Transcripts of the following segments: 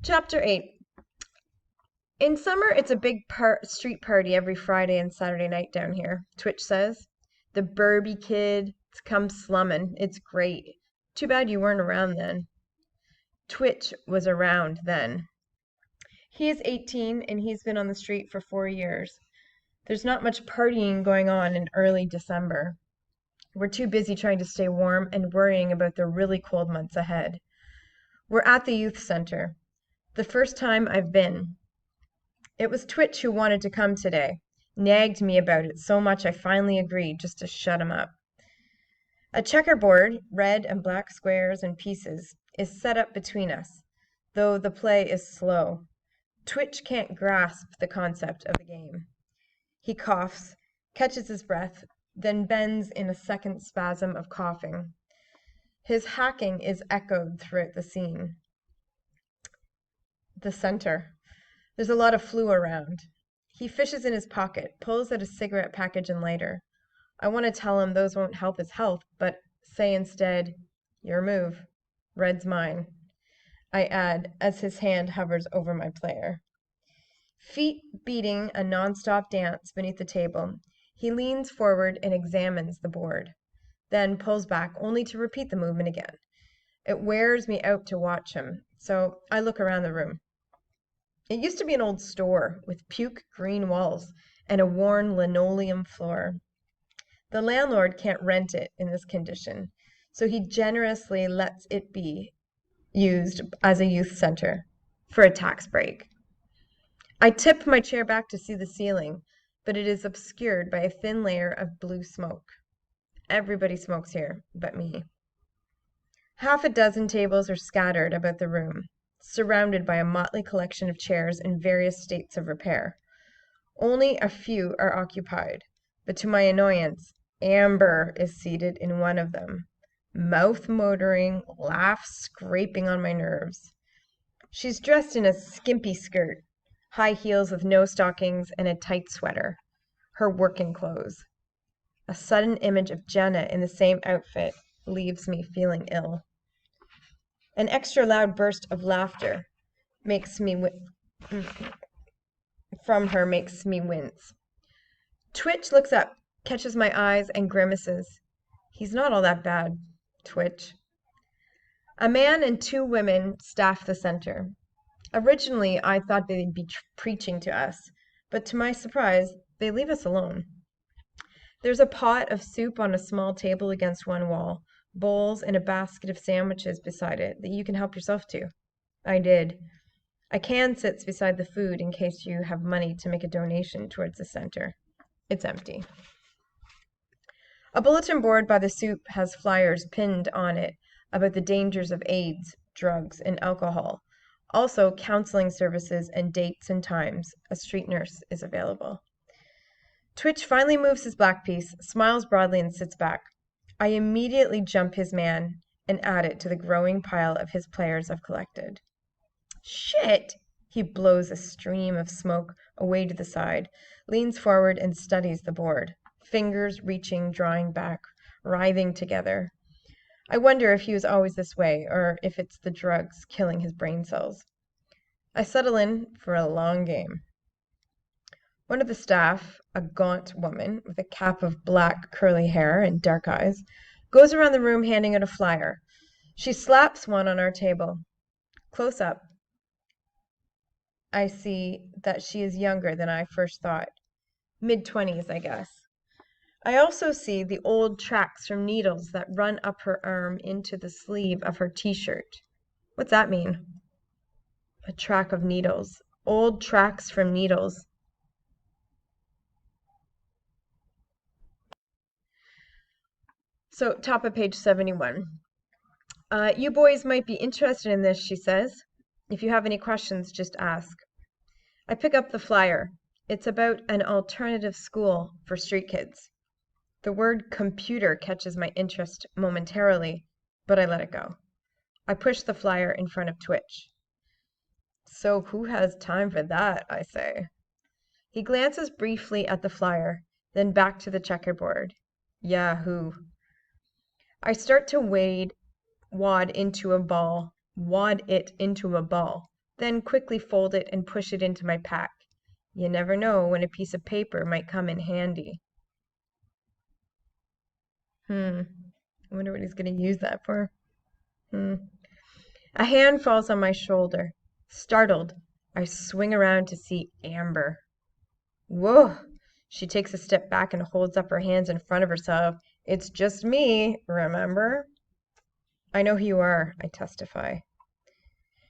Chapter 8. In summer, it's a big street party every Friday and Saturday night down here, Twitch says. The Burby kid come slumming. It's great. Too bad you weren't around then. Twitch was around then. He is 18 and he's been on the street for 4 years. There's not much partying going on in early December. We're too busy trying to stay warm and worrying about the really cold months ahead. We're at the youth center. The first time I've been. It was Twitch who wanted to come today. Nagged me about it so much I finally agreed just to shut him up. A checkerboard, red and black squares and pieces, is set up between us, though the play is slow. Twitch can't grasp the concept of the game. He coughs, catches his breath, then bends in a second spasm of coughing. His hacking is echoed throughout the scene. The center. There's a lot of flu around. He fishes in his pocket, pulls out a cigarette package and lighter. I want to tell him those won't help his health, but say instead, "Your move. Red's mine," I add as his hand hovers over my player. Feet beating a non-stop dance beneath the table, he leans forward and examines the board, then pulls back only to repeat the movement again. It wears me out to watch him, so I look around the room. It used to be an old store with puke green walls and a worn linoleum floor. The landlord can't rent it in this condition, so he generously lets it be used as a youth center for a tax break. I tip my chair back to see the ceiling, but it is obscured by a thin layer of blue smoke. Everybody smokes here but me. Half a dozen tables are scattered about the room, surrounded by a motley collection of chairs in various states of repair. Only a few are occupied, but to my annoyance, Amber is seated in one of them, mouth motoring, laugh scraping on my nerves. She's dressed in a skimpy skirt, high heels with no stockings, and a tight sweater, her working clothes. A sudden image of Jenna in the same outfit leaves me feeling ill. An extra loud burst of laughter from her makes me wince. Twitch looks up, catches my eyes, and grimaces. He's not all that bad, Twitch. A man and two women staff the center. Originally, I thought they'd be preaching to us, but to my surprise, they leave us alone. There's a pot of soup on a small table against one wall, bowls and a basket of sandwiches beside it that you can help yourself to. I did. A can sits beside the food in case you have money to make a donation towards the center. It's empty. A bulletin board by the soup has flyers pinned on it about the dangers of AIDS, drugs, and alcohol. Also, counseling services and dates and times. A street nurse is available. Twitch finally moves his black piece, smiles broadly, and sits back. I immediately jump his man and add it to the growing pile of his players I've collected. Shit! He blows a stream of smoke away to the side, leans forward and studies the board, fingers reaching, drawing back, writhing together. I wonder if he was always this way, or if it's the drugs killing his brain cells. I settle in for a long game. One of the staff, a gaunt woman with a cap of black curly hair and dark eyes, goes around the room handing out a flyer. She slaps one on our table. Close up, I see that she is younger than I first thought. Mid-20s, I guess. I also see the old tracks from needles that run up her arm into the sleeve of her t-shirt. What's that mean? A track of needles. Old tracks from needles. So, top of page 71. You boys might be interested in this, she says. If you have any questions, just ask. I pick up the flyer. It's about an alternative school for street kids. The word computer catches my interest momentarily, but I let it go. I push the flyer in front of Twitch. So who has time for that, I say. He glances briefly at the flyer, then back to the checkerboard. Yeah, who? I start to wad it into a ball, then quickly fold it and push it into my pack. You never know when a piece of paper might come in handy. I wonder what he's going to use that for. A hand falls on my shoulder. Startled, I swing around to see Amber. Whoa! She takes a step back and holds up her hands in front of herself. It's just me, remember? I know who you are, I testify.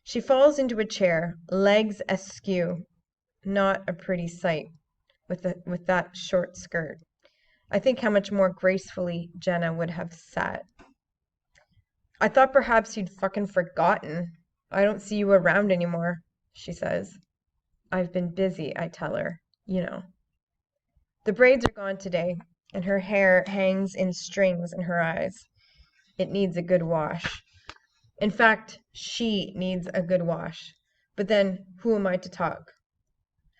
She falls into a chair, legs askew. Not a pretty sight with that short skirt. I think how much more gracefully Jenna would have sat. I thought perhaps you'd fucking forgotten. I don't see you around anymore, she says. I've been busy, I tell her. You know. The braids are gone today, and her hair hangs in strings in her eyes. It needs a good wash. In fact, she needs a good wash. But then, who am I to talk?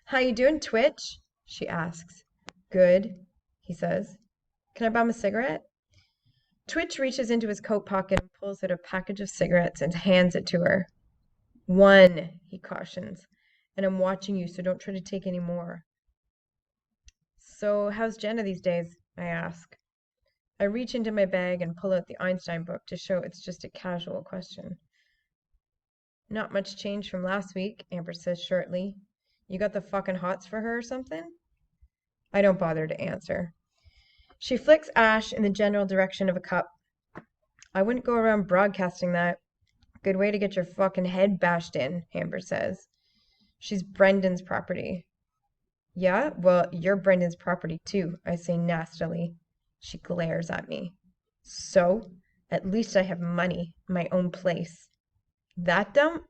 How you doing, Twitch? She asks. Good, he says. Can I buy him a cigarette? Twitch reaches into his coat pocket and pulls out a package of cigarettes and hands it to her. One, he cautions. And I'm watching you, so don't try to take any more. So, how's Jenna these days? I ask. I reach into my bag and pull out the Einstein book to show it's just a casual question. Not much change from last week, Amber says shortly. You got the fucking hots for her or something? I don't bother to answer. She flicks ash in the general direction of a cup. I wouldn't go around broadcasting that. Good way to get your fucking head bashed in, Amber says. She's Brendan's property. Yeah, well, you're Brendan's property too, I say nastily. She glares at me. So, at least I have money, my own place. That dumb?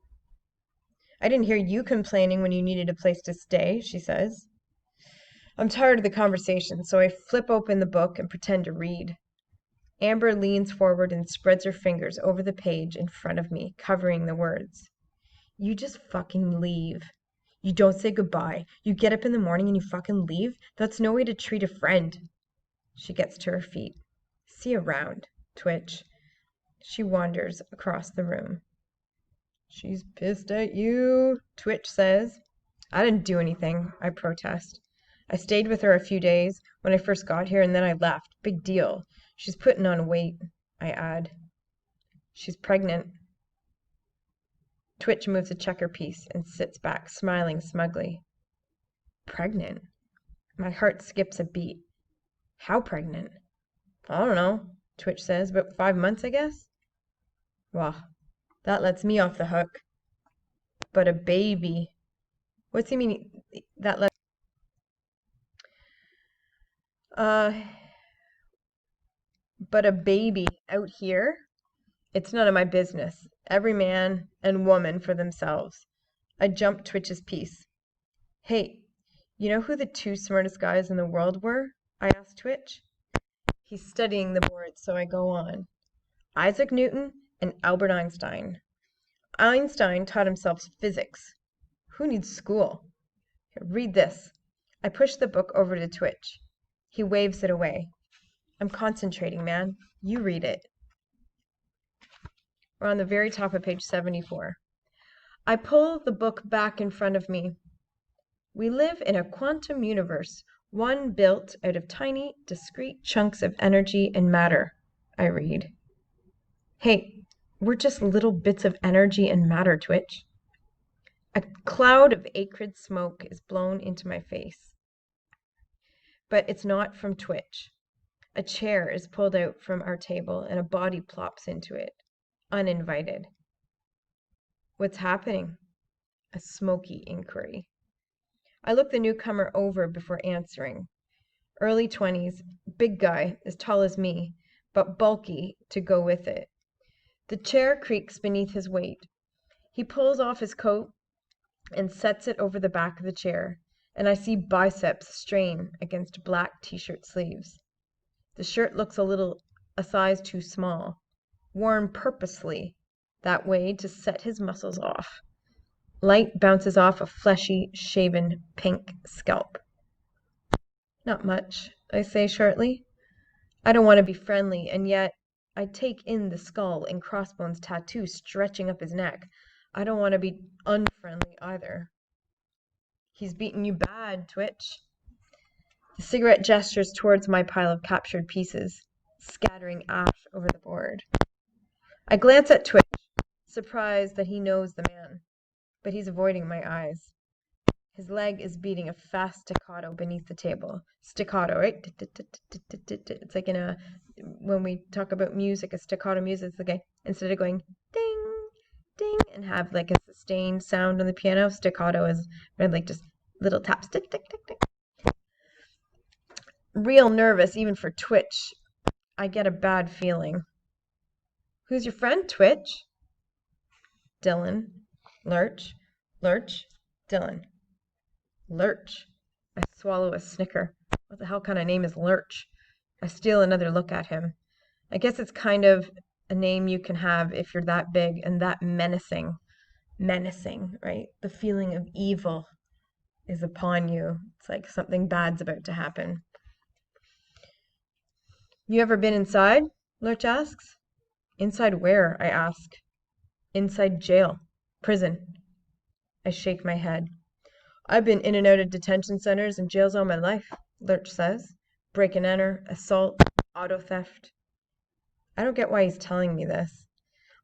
I didn't hear you complaining when you needed a place to stay, she says. I'm tired of the conversation, so I flip open the book and pretend to read. Amber leans forward and spreads her fingers over the page in front of me, covering the words. You just fucking leave. You don't say goodbye. You get up in the morning and you fucking leave? That's no way to treat a friend. She gets to her feet. See you around, Twitch. She wanders across the room. She's pissed at you, Twitch says. I didn't do anything, I protest. I stayed with her a few days when I first got here and then I left. Big deal. She's putting on weight, I add. She's pregnant. Twitch moves a checker piece and sits back, smiling smugly. Pregnant? My heart skips a beat. How pregnant? I don't know, Twitch says, but 5 months, I guess? Well, that lets me off the hook. But a baby. What's he mean? That lets... But a baby out here? It's none of my business. Every man and woman for themselves. I jump Twitch's piece. Hey, you know who the two smartest guys in the world were? I asked Twitch. He's studying the board, so I go on. Isaac Newton and Albert Einstein. Einstein taught himself physics. Who needs school? Here, read this. I push the book over to Twitch. He waves it away. I'm concentrating, man. You read it. We're on the very top of page 74. I pull the book back in front of me. We live in a quantum universe, one built out of tiny, discrete chunks of energy and matter, I read. Hey, we're just little bits of energy and matter, Twitch. A cloud of acrid smoke is blown into my face. But it's not from Twitch. A chair is pulled out from our table and a body plops into it, uninvited. What's happening? A smoky inquiry. I look the newcomer over before answering. Early 20s, big guy, as tall as me, but bulky to go with it. The chair creaks beneath his weight. He pulls off his coat and sets it over the back of the chair, and I see biceps strain against black t-shirt sleeves. The shirt looks a size too small, worn purposely that way to set his muscles off. Light bounces off a fleshy, shaven, pink scalp. Not much, I say shortly. I don't want to be friendly, and yet I take in the skull and crossbones tattoo stretching up his neck. I don't want to be unfriendly either. He's beaten you bad, Twitch. The cigarette gestures towards my pile of captured pieces, scattering ash over the board. I glance at Twitch, surprised that he knows the man, but he's avoiding my eyes. His leg is beating a fast staccato beneath the table. Staccato, right? It's like when we talk about music, a staccato music, it's like instead of going ding, ding, and have like a sustained sound on the piano, staccato is like just little taps, tick, tick, tick, tick. Real nervous, even for Twitch. I get a bad feeling. Who's your friend, Twitch? Dylan. Lurch. Lurch. Dylan. Lurch. I swallow a snicker. What the hell kind of name is Lurch? I steal another look at him. I guess it's kind of a name you can have if you're that big and that menacing. Menacing, right? The feeling of evil is upon you. It's like something bad's about to happen. You ever been inside? Lurch asks. Inside where? I ask. Inside jail. Prison. I shake my head. I've been in and out of detention centers and jails all my life, Lurch says. Break and enter, assault, auto theft. I don't get why he's telling me this.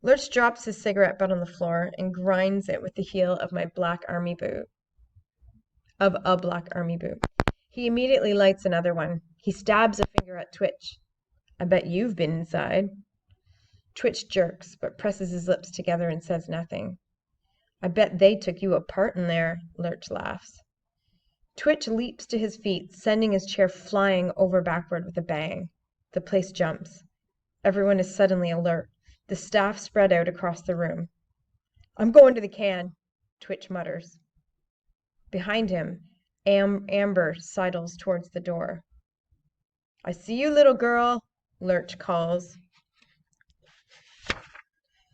Lurch drops his cigarette butt on the floor and grinds it with the heel of my black army boot. Of a black army boot. He immediately lights another one. He stabs a finger at Twitch. I bet you've been inside. Twitch jerks, but presses his lips together and says nothing. I bet they took you apart in there, Lurch laughs. Twitch leaps to his feet, sending his chair flying over backward with a bang. The place jumps. Everyone is suddenly alert. The staff spread out across the room. I'm going to the can, Twitch mutters. Behind him, Amber sidles towards the door. I see you, little girl, Lurch calls.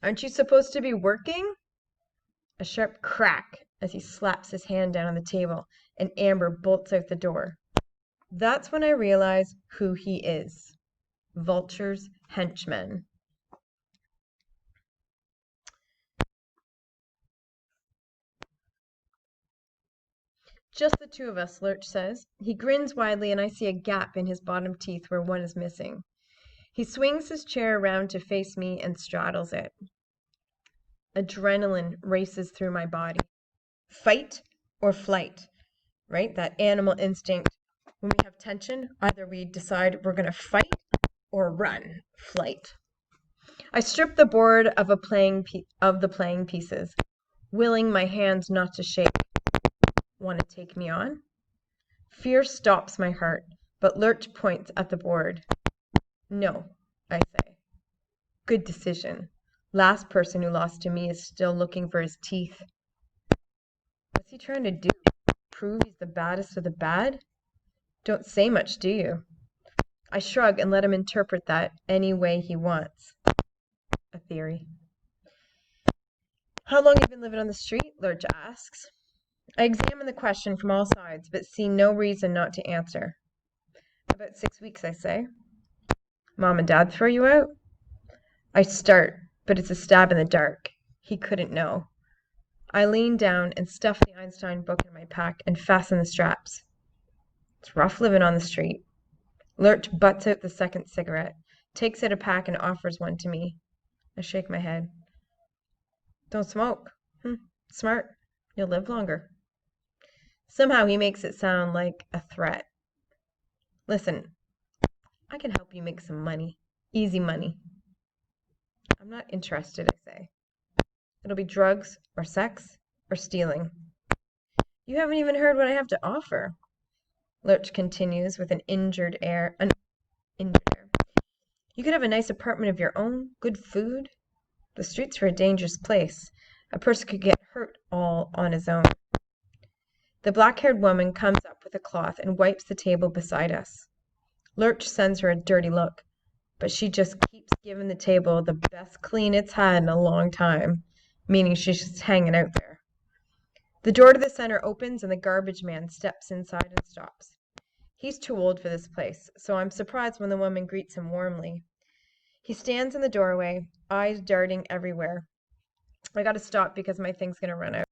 Aren't you supposed to be working? A sharp crack as he slaps his hand down on the table, and Amber bolts out the door. That's when I realize who he is. Vulture's henchman. Just the two of us, Lurch says. He grins widely, and I see a gap in his bottom teeth where one is missing. He swings his chair around to face me and straddles it. Adrenaline races through my body. Fight or flight, right? That animal instinct. When we have tension, either we decide we're going to fight or run, flight. I strip the board of the playing pieces, willing my hands not to shake. Want to take me on? Fear stops my heart, but Lurch points at the board. No, I say. Good decision. Last person who lost to me is still looking for his teeth. What's he trying to do? Prove he's the baddest of the bad? Don't say much, do you? I shrug and let him interpret that any way he wants. A theory. How long have you been living on the street? Lurch asks. I examine the question from all sides, but see no reason not to answer. About 6 weeks, I say. Mom and Dad throw you out? I start, but it's a stab in the dark. He couldn't know. I lean down and stuff the Einstein book in my pack and fasten the straps. It's rough living on the street. Lurch butts out the second cigarette, takes out a pack and offers one to me. I shake my head. Don't smoke. Smart. You'll live longer. Somehow he makes it sound like a threat. Listen, I can help you make some money. Easy money. I'm not interested, I say. It'll be drugs or sex or stealing. You haven't even heard what I have to offer. Lurch continues with an injured air. You could have a nice apartment of your own, good food. The streets are a dangerous place. A person could get hurt all on his own. The black-haired woman comes up with a cloth and wipes the table beside us. Lurch sends her a dirty look, but she just keeps giving the table the best clean it's had in a long time, meaning she's just hanging out there. The door to the center opens and the garbage man steps inside and stops. He's too old for this place, so I'm surprised when the woman greets him warmly. He stands in the doorway, eyes darting everywhere. I gotta stop because my thing's gonna run out.